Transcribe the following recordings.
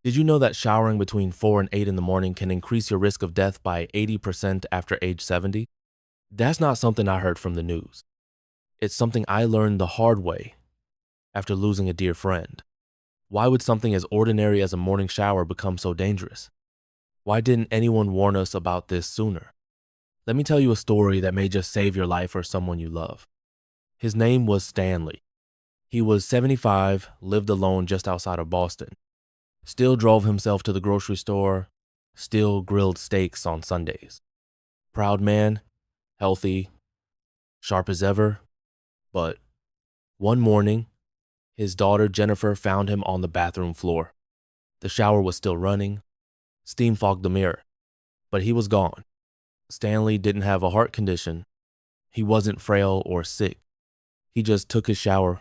Did you know that showering between 4 and 8 in the morning can increase your risk of death by 80% after age 70? That's not something I heard from the news. It's something I learned the hard way after losing a dear friend. Why would something as ordinary as a morning shower become so dangerous? Why didn't anyone warn us about this sooner? Let me tell you a story that may just save your life or someone you love. His name was Stanley. He was 75, lived alone just outside of Boston, still drove himself to the grocery store, still grilled steaks on Sundays. Proud man, healthy, sharp as ever, but one morning, his daughter Jennifer found him on the bathroom floor. The shower was still running, steam fogged the mirror, but he was gone. Stanley didn't have a heart condition. He wasn't frail or sick. He just took his shower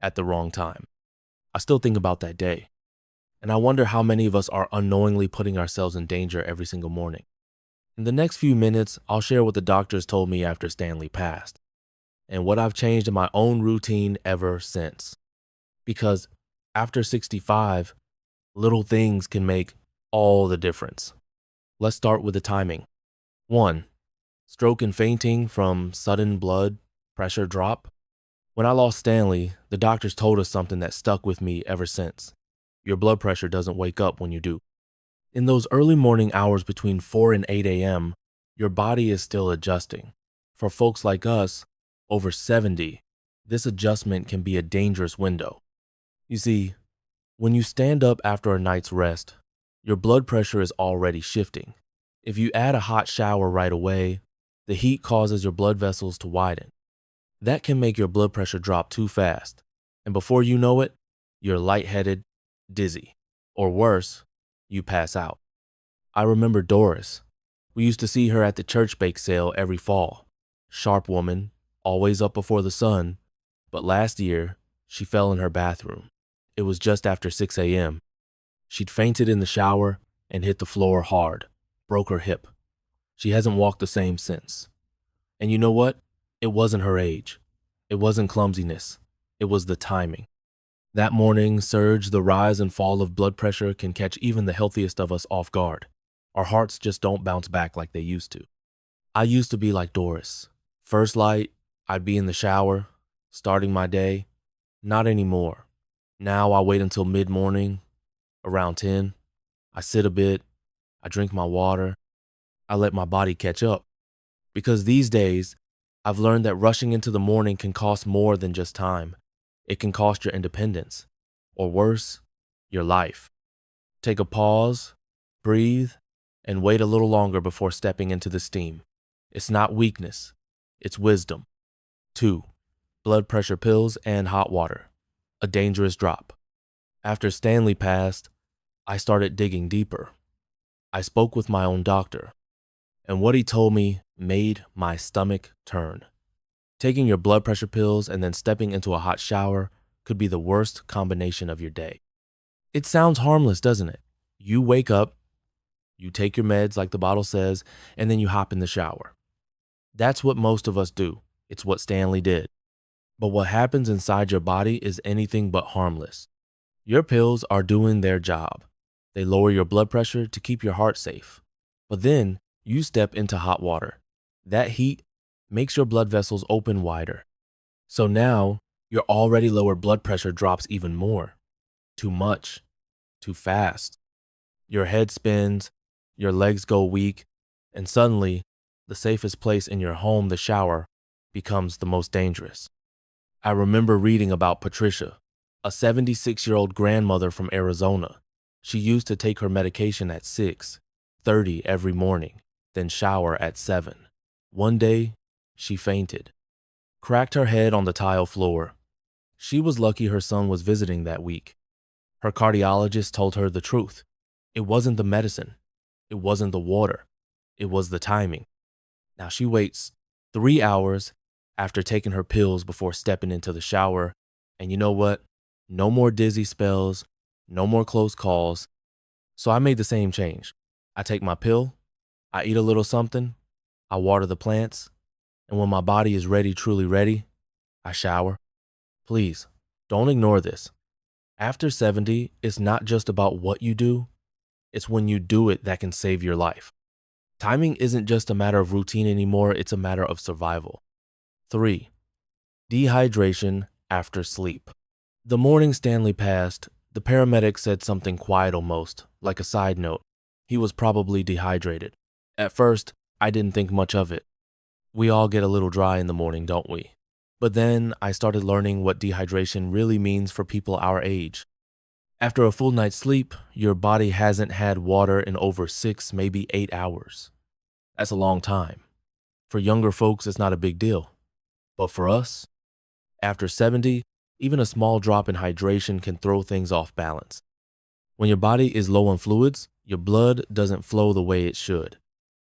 at the wrong time. I still think about that day, and I wonder how many of us are unknowingly putting ourselves in danger every single morning. In the next few minutes, I'll share what the doctors told me after Stanley passed, and what I've changed in my own routine ever since. Because after 65, little things can make all the difference. Let's start with the timing. 1. Stroke and fainting from sudden blood pressure drop. When I lost Stanley, the doctors told us something that stuck with me ever since. Your blood pressure doesn't wake up when you do. In those early morning hours between 4 and 8 a.m., your body is still adjusting. For folks like us, over 70, this adjustment can be a dangerous window. You see, when you stand up after a night's rest, your blood pressure is already shifting. If you add a hot shower right away, the heat causes your blood vessels to widen. That can make your blood pressure drop too fast, and before you know it, you're lightheaded, dizzy, or worse, you pass out. I remember Doris. We used to see her at the church bake sale every fall. Sharp woman, always up before the sun, but last year, she fell in her bathroom. It was just after 6 a.m. She'd fainted in the shower and hit the floor hard, broke her hip. She hasn't walked the same since. And you know what? It wasn't her age. It wasn't clumsiness. It was the timing. That morning surge, the rise and fall of blood pressure can catch even the healthiest of us off guard. Our hearts just don't bounce back like they used to. I used to be like Doris. First light, I'd be in the shower, starting my day. Not anymore. Now I wait until mid-morning, around 10. I sit a bit, I drink my water, I let my body catch up. Because these days, I've learned that rushing into the morning can cost more than just time. It can cost your independence, or worse, your life. Take a pause, breathe, and wait a little longer before stepping into the steam. It's not weakness, it's wisdom. 2. Blood pressure pills and hot water. A dangerous drop. After Stanley passed, I started digging deeper. I spoke with my own doctor, and what he told me made my stomach turn. Taking your blood pressure pills and then stepping into a hot shower could be the worst combination of your day. It sounds harmless, doesn't it? You wake up, you take your meds like the bottle says, and then you hop in the shower. That's what most of us do. It's what Stanley did. But what happens inside your body is anything but harmless. Your pills are doing their job. They lower your blood pressure to keep your heart safe. But then you step into hot water. That heat makes your blood vessels open wider. So now your already lower blood pressure drops even more. Too much. Too fast. Your head spins, your legs go weak, and suddenly the safest place in your home, the shower, becomes the most dangerous. I remember reading about Patricia, a 76-year-old grandmother from Arizona. She used to take her medication at 6:30 every morning, then shower at 7. One day, she fainted, cracked her head on the tile floor. She was lucky her son was visiting that week. Her cardiologist told her the truth. It wasn't the medicine. It wasn't the water. It was the timing. Now she waits 3 hours after taking her pills before stepping into the shower. And you know what? No more dizzy spells, no more close calls. So I made the same change. I take my pill, I eat a little something, I water the plants, and when my body is ready, truly ready, I shower. Please, don't ignore this. After 70, it's not just about what you do, it's when you do it that can save your life. Timing isn't just a matter of routine anymore, it's a matter of survival. 3. Dehydration after sleep. The morning Stanley passed, the paramedic said something quiet almost, like a side note. He was probably dehydrated. At first, I didn't think much of it. We all get a little dry in the morning, don't we? But then I started learning what dehydration really means for people our age. After a full night's sleep, your body hasn't had water in over 6, maybe 8 hours. That's a long time. For younger folks, it's not a big deal. But for us, after 70, even a small drop in hydration can throw things off balance. When your body is low on fluids, your blood doesn't flow the way it should.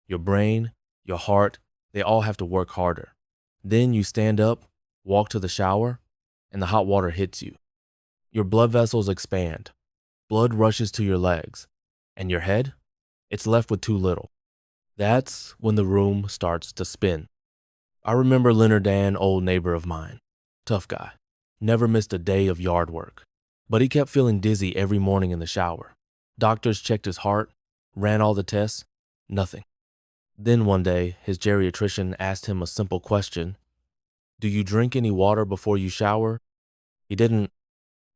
Your brain, your heart, they all have to work harder. Then you stand up, walk to the shower, and the hot water hits you. Your blood vessels expand. Blood rushes to your legs. And your head? It's left with too little. That's when the room starts to spin. I remember Leonard Dan, old neighbor of mine. Tough guy. Never missed a day of yard work. But he kept feeling dizzy every morning in the shower. Doctors checked his heart, ran all the tests, nothing. Then one day, his geriatrician asked him a simple question. Do you drink any water before you shower? He didn't.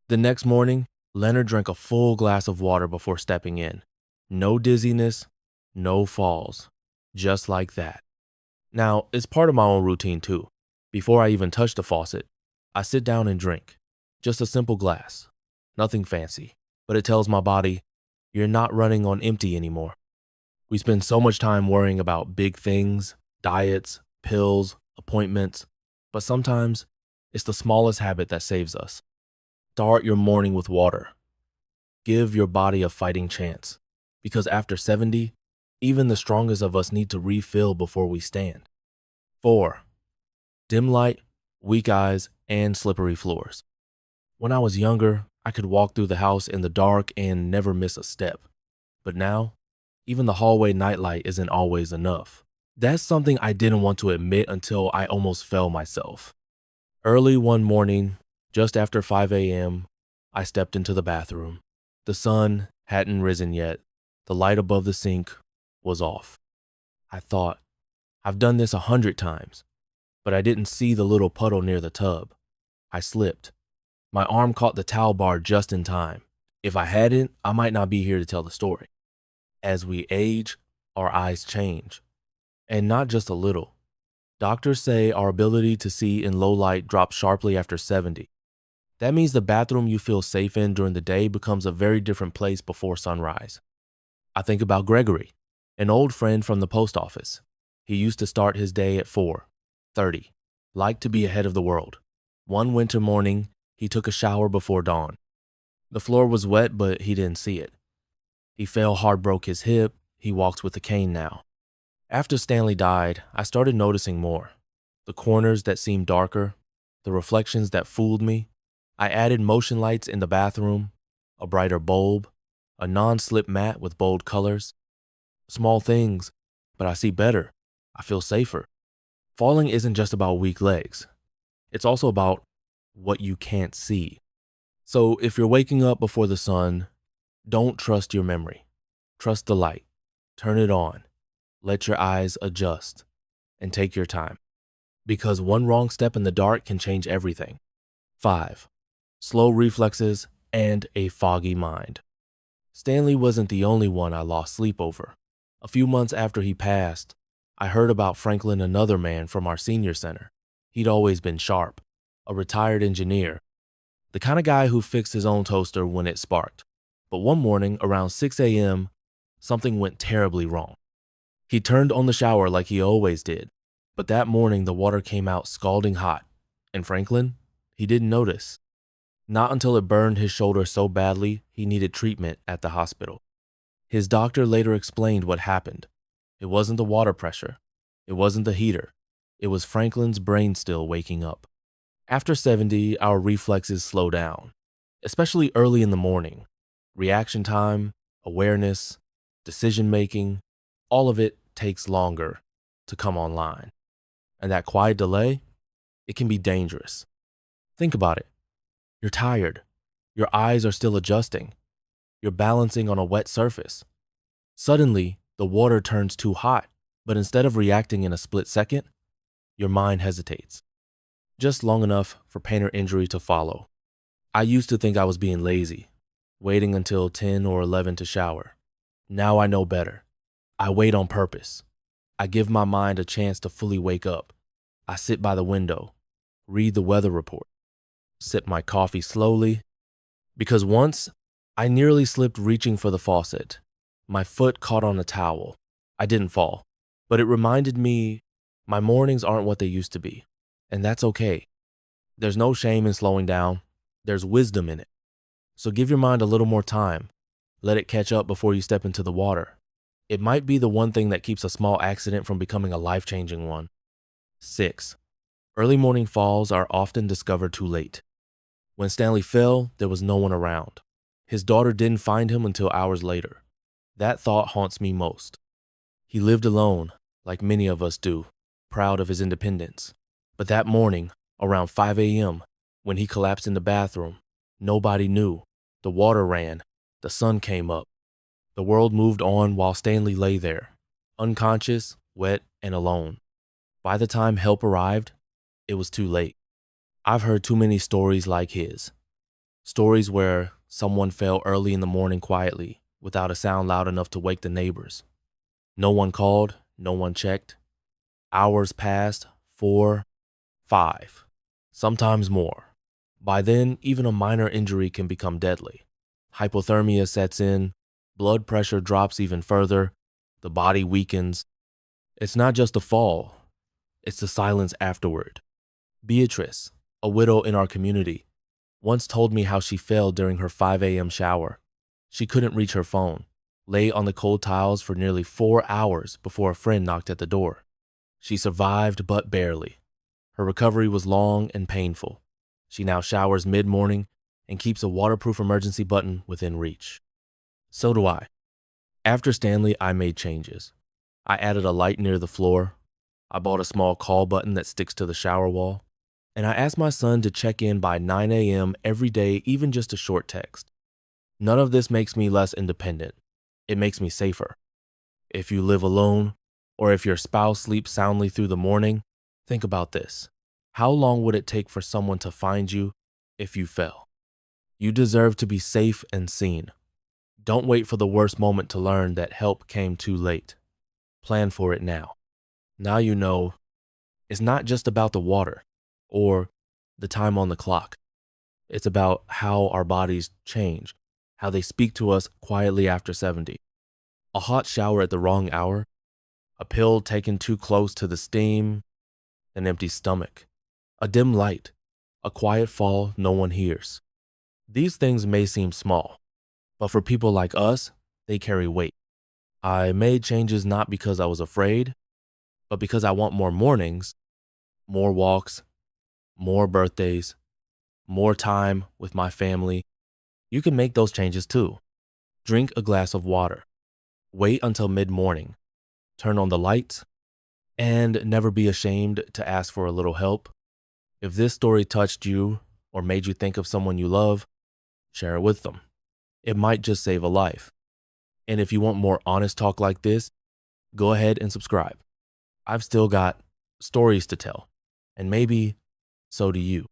The next morning, Leonard drank a full glass of water before stepping in. No dizziness, no falls. Just like that. Now, it's part of my own routine too. Before I even touch the faucet, I sit down and drink. Just a simple glass. Nothing fancy. But it tells my body, you're not running on empty anymore. We spend so much time worrying about big things, diets, pills, appointments, but sometimes it's the smallest habit that saves us. Start your morning with water. Give your body a fighting chance, because after 70, even the strongest of us need to refill before we stand. 4. Dim light, weak eyes, and slippery floors. When I was younger, I could walk through the house in the dark and never miss a step. But now, even the hallway nightlight isn't always enough. That's something I didn't want to admit until I almost fell myself. Early one morning, just after 5 a.m., I stepped into the bathroom. The sun hadn't risen yet. The light above the sink was off. I thought, I've done this 100 times, but I didn't see the little puddle near the tub. I slipped. My arm caught the towel bar just in time. If I hadn't, I might not be here to tell the story. As we age, our eyes change. And not just a little. Doctors say our ability to see in low light drops sharply after 70. That means the bathroom you feel safe in during the day becomes a very different place before sunrise. I think about Gregory, an old friend from the post office. He used to start his day at 4:30, liked to be ahead of the world. One winter morning, he took a shower before dawn. The floor was wet, but he didn't see it. He fell hard, broke his hip. He walks with a cane now. After Stanley died, I started noticing more. The corners that seemed darker, the reflections that fooled me. I added motion lights in the bathroom, a brighter bulb, a non-slip mat with bold colors. Small things, but I see better. I feel safer. Falling isn't just about weak legs. It's also about what you can't see. So if you're waking up before the sun, don't trust your memory. Trust the light. Turn it on. Let your eyes adjust. And take your time. Because one wrong step in the dark can change everything. 5. Slow reflexes and a foggy mind. Stanley wasn't the only one I lost sleep over. A few months after he passed, I heard about Franklin, another man from our senior center. He'd always been sharp, a retired engineer, the kind of guy who fixed his own toaster when it sparked. But one morning, around 6 a.m., something went terribly wrong. He turned on the shower like he always did, but that morning the water came out scalding hot, and Franklin, he didn't notice. Not until it burned his shoulder so badly he needed treatment at the hospital. His doctor later explained what happened. It wasn't the water pressure. It wasn't the heater. It was Franklin's brain still waking up. After 70, our reflexes slow down, especially early in the morning. Reaction time, awareness, decision-making, all of it takes longer to come online. And that quiet delay, it can be dangerous. Think about it. You're tired. Your eyes are still adjusting. You're balancing on a wet surface. Suddenly, the water turns too hot, but instead of reacting in a split second, your mind hesitates. Just long enough for pain or injury to follow. I used to think I was being lazy, waiting until 10 or 11 to shower. Now I know better. I wait on purpose. I give my mind a chance to fully wake up. I sit by the window, read the weather report, sip my coffee slowly, because once I nearly slipped reaching for the faucet. My foot caught on a towel. I didn't fall, but it reminded me my mornings aren't what they used to be, and that's okay. There's no shame in slowing down. There's wisdom in it. So give your mind a little more time. Let it catch up before you step into the water. It might be the one thing that keeps a small accident from becoming a life-changing one. 6. Early morning falls are often discovered too late. When Stanley fell, there was no one around. His daughter didn't find him until hours later. That thought haunts me most. He lived alone, like many of us do, proud of his independence. But that morning, around 5 a.m., when he collapsed in the bathroom, nobody knew. The water ran. The sun came up. The world moved on while Stanley lay there, unconscious, wet, and alone. By the time help arrived, it was too late. I've heard too many stories like his. Stories where someone fell early in the morning quietly, without a sound loud enough to wake the neighbors. No one called, no one checked. Hours passed, 4, 5, sometimes more. By then, even a minor injury can become deadly. Hypothermia sets in, blood pressure drops even further, the body weakens. It's not just a fall, it's the silence afterward. Beatrice, a widow in our community, once told me how she fell during her 5 a.m. shower. She couldn't reach her phone, lay on the cold tiles for nearly 4 hours before a friend knocked at the door. She survived, but barely. Her recovery was long and painful. She now showers mid-morning and keeps a waterproof emergency button within reach. So do I. After Stanley, I made changes. I added a light near the floor. I bought a small call button that sticks to the shower wall. And I asked my son to check in by 9 a.m. every day, even just a short text. None of this makes me less independent. It makes me safer. If you live alone, or if your spouse sleeps soundly through the morning, think about this. How long would it take for someone to find you if you fell? You deserve to be safe and seen. Don't wait for the worst moment to learn that help came too late. Plan for it now. Now you know it's not just about the water or the time on the clock. It's about how our bodies change, how they speak to us quietly after 70. A hot shower at the wrong hour, a pill taken too close to the steam, an empty stomach, a dim light, a quiet fall no one hears. These things may seem small, but for people like us, they carry weight. I made changes not because I was afraid, but because I want more mornings, more walks, more birthdays, more time with my family. You can make those changes too. Drink a glass of water. Wait until mid-morning. Turn on the lights. And never be ashamed to ask for a little help. If this story touched you or made you think of someone you love, share it with them. It might just save a life. And if you want more honest talk like this, go ahead and subscribe. I've still got stories to tell, and maybe so do you.